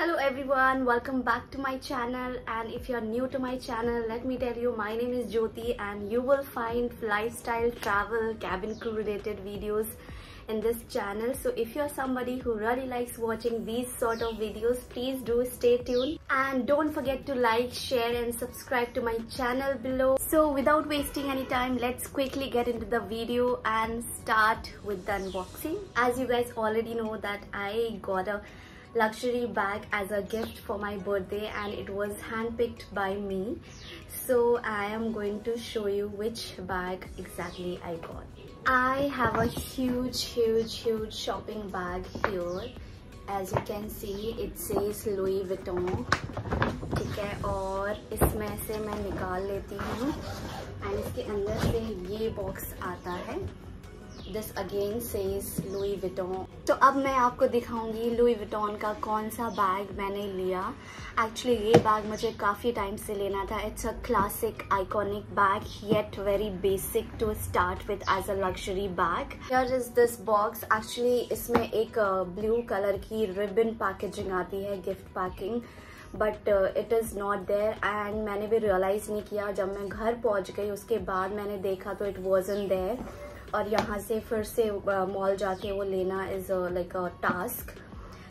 Hello everyone, welcome back to my channel, and if you're new to my channel, let me tell you, my name is Jyoti and you will find lifestyle, travel, cabin crew related videos in this channel. So if you're somebody who really likes watching these sort of videos, please do stay tuned and don't forget to like, share and subscribe to my channel below. So without wasting any time, let's quickly get into the video and start with the unboxing. As you guys already know that I got a luxury bag as a gift for my birthday and it was handpicked by me. So I am going to show you which bag exactly I got. I have a huge shopping bag here. As you can see, it says Louis Vuitton. ठीक है, और इसमें से मैं निकाल लेती हूँ and इसके अंदर से ये बॉक्स आता है. This again says Louis Vuitton. तो अब मैं आपको दिखाऊंगी Louis Vuitton का कौन सा बैग मैंने लिया. एक्चुअली ये बैग मुझे काफ़ी टाइम से लेना था. It's a classic iconic bag yet very basic to start with as a luxury bag. Here is this box. Actually इसमें एक ब्लू कलर की रिबन पैकेजिंग आती है, gift packing, but it is not there and मैंने भी realise नहीं किया. जब मैं घर पहुँच गई उसके बाद मैंने देखा तो इट वॉजंट देयर. और यहाँ से फिर से मॉल जाके वो लेना इज़ लाइक अ टास्क.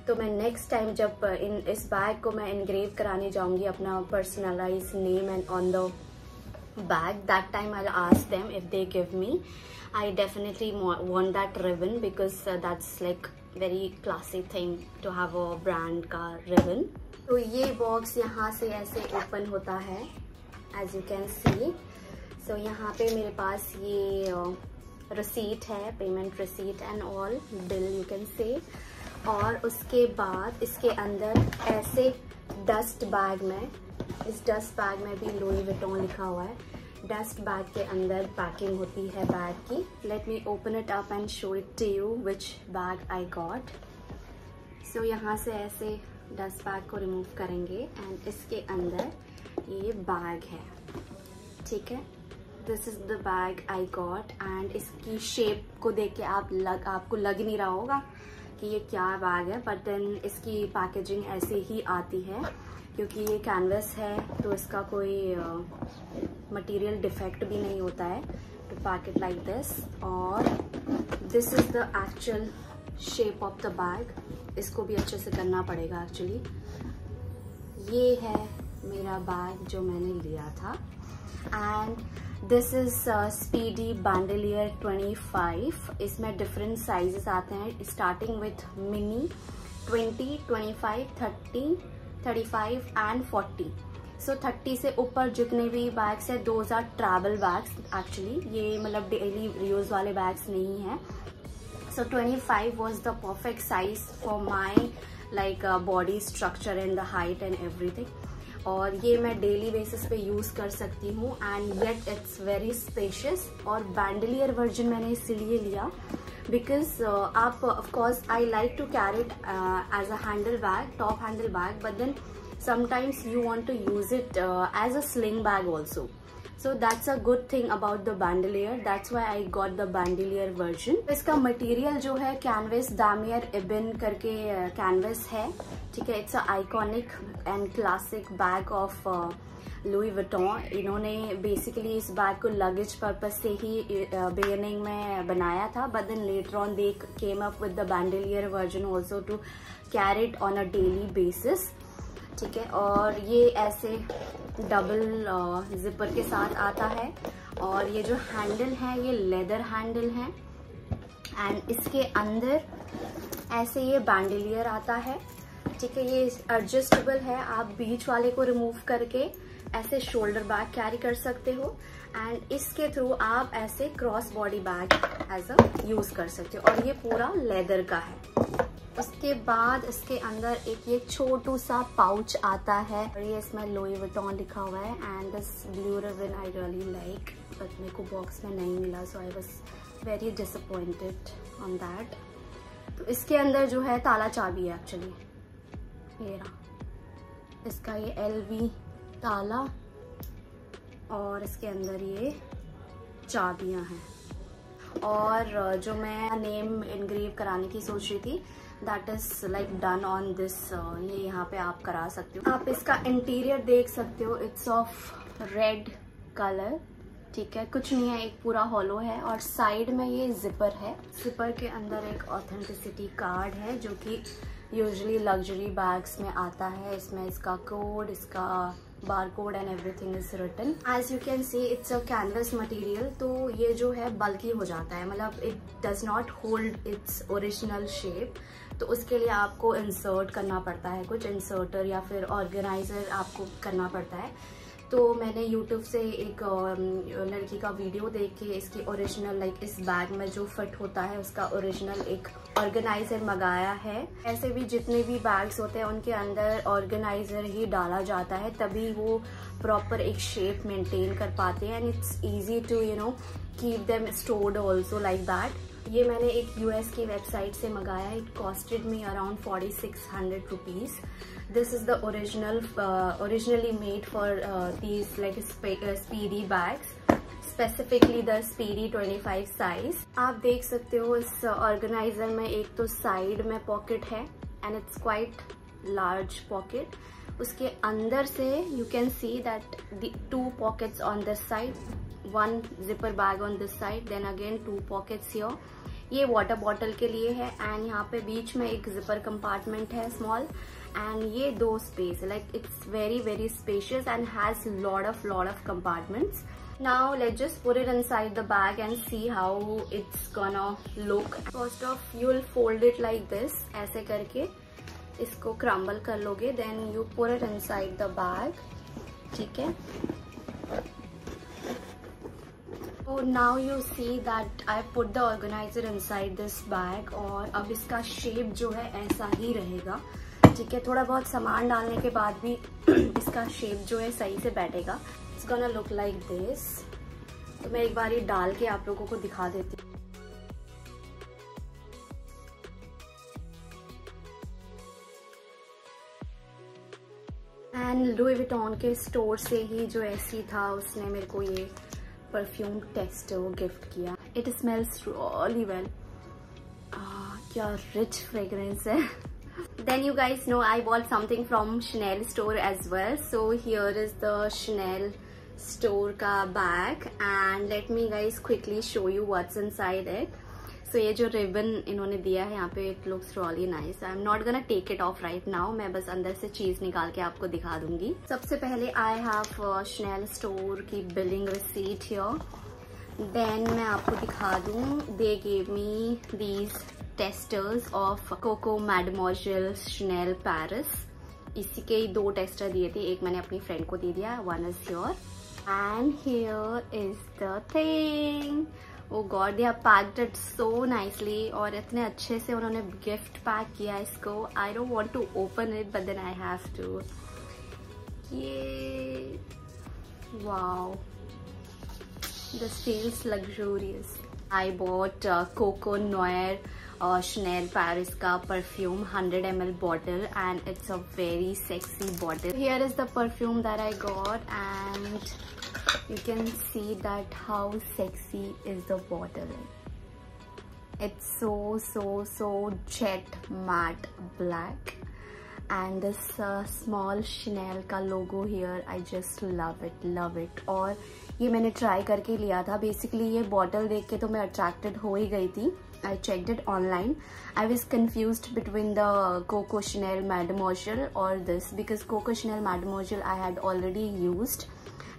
तो मैं नेक्स्ट टाइम जब इस बैग को मैं इनग्रेव कराने जाऊँगी अपना personalise name and on the bag, that time I ask them if they give me. I definitely want that ribbon because that's like very classy thing to have a brand का ribbon. तो ये box यहाँ से ऐसे open होता है as you can see. So यहाँ पे मेरे पास ये रिसीट है, payment receipt and all, bill you can say. और उसके बाद इसके अंदर ऐसे डस्ट बैग में, इस डस्ट बैग में भी लुई विटॉन लिखा हुआ है. डस्ट बैग के अंदर पैकिंग होती है बैग की. Let me open it up and show it to you which bag I got. So यहाँ से ऐसे डस्ट बैग को रिमूव करेंगे एंड इसके अंदर ये बैग है. ठीक है, this is the bag I got and इसकी शेप को देख के आपको लग नहीं रहा होगा कि ये क्या बैग है, बट देन इसकी पैकेजिंग ऐसे ही आती है क्योंकि ये कैनवस है तो इसका कोई मटेरियल डिफेक्ट भी नहीं होता है to pack it like this. और this is the actual shape of the bag. इसको भी अच्छे से करना पड़ेगा. एक्चुअली ये है मेरा बैग जो मैंने लिया था and this is speedy bandouliere 25. इसमें डिफरेंट साइजेस आते हैं starting with mini 20, 25, 30, 35 and 40. So 30 से ऊपर जितने भी बैग्स है those are travel bags. Actually ये मतलब डेली यूज वाले बैग्स नहीं है. So 25 was the perfect size for my like body structure and the height and everything. और ये मैं डेली बेसिस पे यूज कर सकती हूँ and yet it's very spacious. और बैंडलियर वर्जन मैंने इसलिए लिया बिकॉज आप of course I like to carry it as a handle bag, top handle bag, but then sometimes you want to use it as a sling bag also. So that's a good thing about the bandolier. That's why I got the bandolier version. इसका material जो है canvas, दामियर इबन करके canvas है. ठीक है, it's a iconic and classic bag of Louis Vuitton. इन्होंने basically इस bag को लगेज पर्पज से ही बिगिनिंग में बनाया था, but then later on they came up with the bandolier version also to carry it on a daily basis. ठीक है, और ये ऐसे डबल जिपर के साथ आता है. और ये जो हैंडल है ये लेदर हैंडल है एंड इसके अंदर ऐसे ये बैंडलियर आता है. ठीक है, ये एडजस्टेबल है. आप बीच वाले को रिमूव करके ऐसे शोल्डर बैग कैरी कर सकते हो एंड इसके थ्रू आप ऐसे cross body bag as a use कर सकते हो. और ये पूरा लेदर का है. उसके बाद इसके अंदर एक ये छोटू सा पाउच आता है और ये इसमें लुई विटॉन लिखा हुआ है and this blue ribbon I really like, but मेरे को बॉक्स में नहीं मिला so I was very disappointed on that. तो इसके अंदर जो है ताला चाबी है. एक्चुअली ये रहा इसका ये LV ताला और इसके अंदर ये चाबियां हैं. और जो मैं नेम इनग्रेव कराने की सोच रही थी that is like done on this. ये यहाँ पे आप करा सकते हो। आप इसका इंटीरियर देख सकते हो, इट्स ऑफ रेड कलर, ठीक है, कुछ नहीं है, एक पूरा हॉलो है। और साइड में ये जिपर है, जिपर के अंदर एक ऑथेंटिसिटी कार्ड है जो कि यूजुअली लग्जरी बैग्स में आता है। इसमें इसका कोड, इसका barcode and everything is written. As you can see it's a canvas material, तो ये जो है बल्की हो जाता है, मतलब it does not hold its original shape. तो उसके लिए आपको इंसर्ट करना पड़ता है, कुछ इंसर्टर या फिर ऑर्गेनाइजर आपको करना पड़ता है। तो मैंने YouTube से एक लड़की का वीडियो देख के इसकी ओरिजिनल लाइक इस बैग में जो फिट होता है उसका ओरिजिनल एक ऑर्गेनाइजर मंगाया है। ऐसे भी जितने भी बैग्स होते हैं उनके अंदर ऑर्गेनाइजर ही डाला जाता है, तभी वो प्रॉपर एक शेप मेंटेन कर पाते हैं and it's easy to keep them stored also like that. ये मैंने एक US की वेबसाइट से मंगाया। It costed me around 4600 rupees. This is the originally made for these like speedy bags, specifically the speedy 25 size. आप देख सकते हो इस ऑर्गेनाइजर में एक तो साइड में पॉकेट है and it's quite large pocket. उसके अंदर से you can see that the 2 pockets on this side, 1 zipper bag on this side, then again 2 pockets here. ये वाटर बॉटल के लिए है एंड यहाँ पे बीच में एक जिपर कंपार्टमेंट है स्मॉल, एंड ये 2 space, like it's very very spacious and has lot of compartments. Now let's just put it inside the bag and see how it's gonna look. First off, you will fold it like this, ऐसे करके इसको crumble कर लोगे, then you put it inside the bag, ठीक है. So now you see that I put the organizer inside this bag और अब इसका शेप जो है ऐसा ही रहेगा, ठीक है. थोड़ा बहुत सामान डालने के बाद भी इसका शेप जो है सही से बैठेगा. It's gonna look like this. तो मैं एक बार ये डाल के आप लोगों को दिखा देती हूँ. एंड लुई विटॉन के स्टोर से ही जो ऐसी था उसने मेरे को ये परफ्यूम टेस्टर गिफ्ट किया. It smells really well. क्या रिच फ्रेग्रेंस है. Then you guys know I bought something from Chanel store as well. So here is the Chanel store का bag and let me guys quickly show you what's inside it. So ये जो ribbon इन्होंने दिया है यहाँ पे, it looks really nice. I'm not gonna take it off right now. मैं बस अंदर से चीज निकाल के आपको दिखा दूंगी. सबसे पहले I have Chanel store की billing receipt here. Then मैं आपको दिखा दूँ. They gave me these testers of Coco Mademoiselle Chanel Paris. इसी के ही 2 टेस्टर दिए थे, एक मैंने अपनी फ्रेंड को दे दिया, one is your. And here is the thing. Oh God, they have packed it so nicely और इतने अच्छे से उन्होंने गिफ्ट पैक किया इसको. I don't want to open it but then I have to. ये wow, this feels luxurious. I bought Coco Noir Chanel Paris का perfume 100 ml bottle and it's a very sexy bottle. Here is the perfume that I got and you can see that how sexy is the bottle. It's so jet matte black and this small Chanel का logo here. I just love it. और ये मैंने try करके लिया था. Basically ये bottle देख के तो मैं अट्रैक्टेड हो ही गई थी. I checked it online. I was confused between the coco Chanel Mademoiselle और this, because coco Chanel Mademoiselle I had already used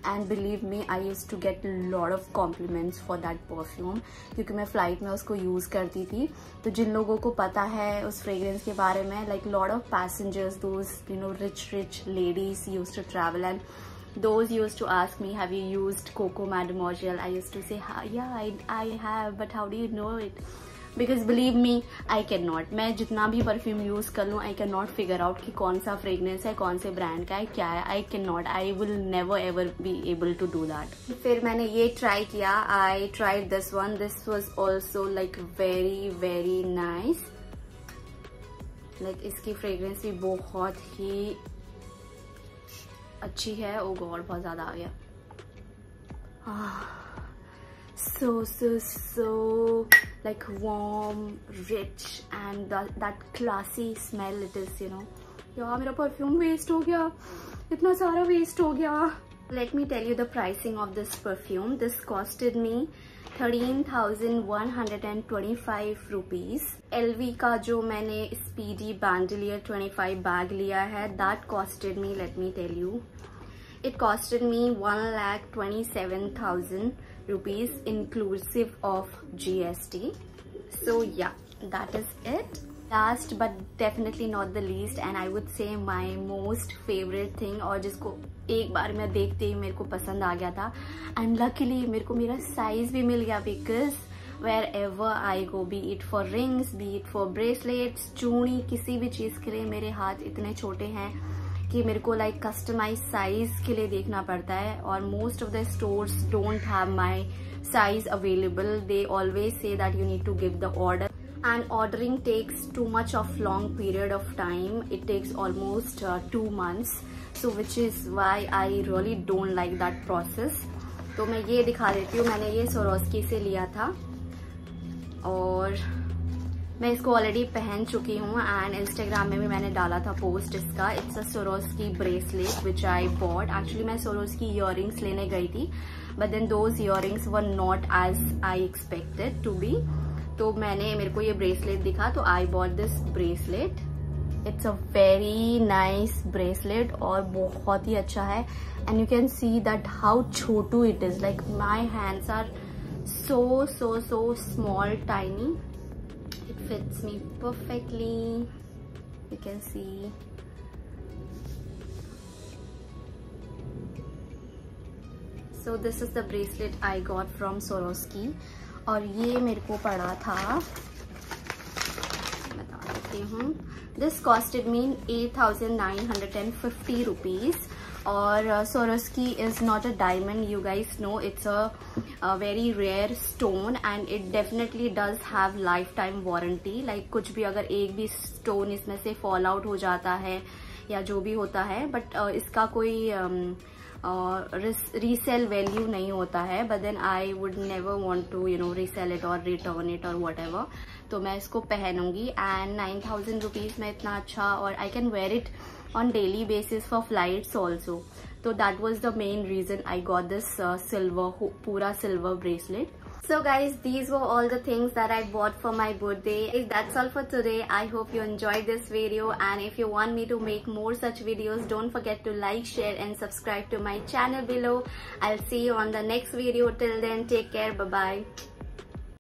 and believe me I used to get lot of compliments for that perfume, क्योंकि मैं flight में उसको use करती थी. तो जिन लोगों को पता है उस फ्रेग्रेंस के बारे में, like lot of passengers, those rich ladies used to travel and those used to ask me, have you used Coco Mademoiselle? I used to say, yeah, I have, but how do you know it? Because believe me, I cannot. मैं जितना भी perfume use कर लूँ, I cannot figure out कि कौन सा fragrance है, कौन से ब्रांड का है, क्या है. I cannot. I will never ever be able to do that. फिर मैंने ये ट्राई किया. I tried this one. This was also like very nice. Like इसकी फ्रेग्रेंस भी बहुत ही अच्छी है. ओ गॉड, बहुत ज्यादा आ गया. so like warm, rich, and that classy smell it is, you know. यार मेरा परफ्यूम वेस्ट हो गया, इतना सारा वेस्ट हो गया. Let me tell you the pricing of this perfume. This costed me 13,125 rupees. LV का जो मैंने Speedy Bandolier 25 bag लिया है, that costed me, let me tell you, it costed me 1,27,000 rupees inclusive of GST. So yeah, that is it. Last but definitely not the least, and I would say my most favorite thing, और जिसको एक बार मैं देखते ही मेरे को पसंद आ गया था, and luckily मेरे को मेरा साइज भी मिल गया, because wherever I go, be it for rings, be it for bracelets, चूड़ी, किसी भी चीज़ के लिए मेरे हाथ इतने छोटे हैं कि मेरे को लाइक कस्टमाइज साइज के लिए देखना पड़ता है, और most of the stores don't have my size available. They always say that you need to give the order, and ordering takes too much of long period of time. It takes almost 2 months, so which is why I really don't like that process. तो मैं ये दिखा देती हूँ. मैंने ये Swarovski से लिया था और मैं इसको ऑलरेडी पहन चुकी हूँ, एंड इंस्टाग्राम में भी मैंने डाला था पोस्ट इसका. It's a Swarovski bracelet which I bought. Actually मैं Swarovski इयररिंग्स लेने गई थी, but then those earrings were not as I expected to be. तो मेरे को ये ब्रेसलेट दिखा, तो I bought this bracelet. It's a very nice bracelet और बहुत ही अच्छा है, and you can see that how छोटू it is. Like my hands are so small, tiny. It fits me perfectly, you can see. So this is the bracelet I got from Swarovski, और ये मेरे को पड़ा था, बता देती हूँ. This costed me 8,950 rupees. और Swarovski is not a diamond, you guys know. It's a very rare stone, and it definitely does have lifetime warranty. Like कुछ भी अगर एक भी stone इसमें से fall out हो जाता है या जो भी होता है, but इसका कोई रीसेल वैल्यू नहीं होता है. But then I would never want to resell it और रिटर्न इट और व्हाटएवर. तो मैं इसको पहनूंगी, एंड 9,000 रुपीज में इतना अच्छा, और I can wear it on daily basis for flights also. So that was the main reason I got this pura silver bracelet. So guys, these were all the things that I bought for my birthday. That's all for today. I hope you enjoyed this video, and if you want me to make more such videos, don't forget to like, share and subscribe to my channel below. I'll see you on the next video. Till then, take care. Bye bye.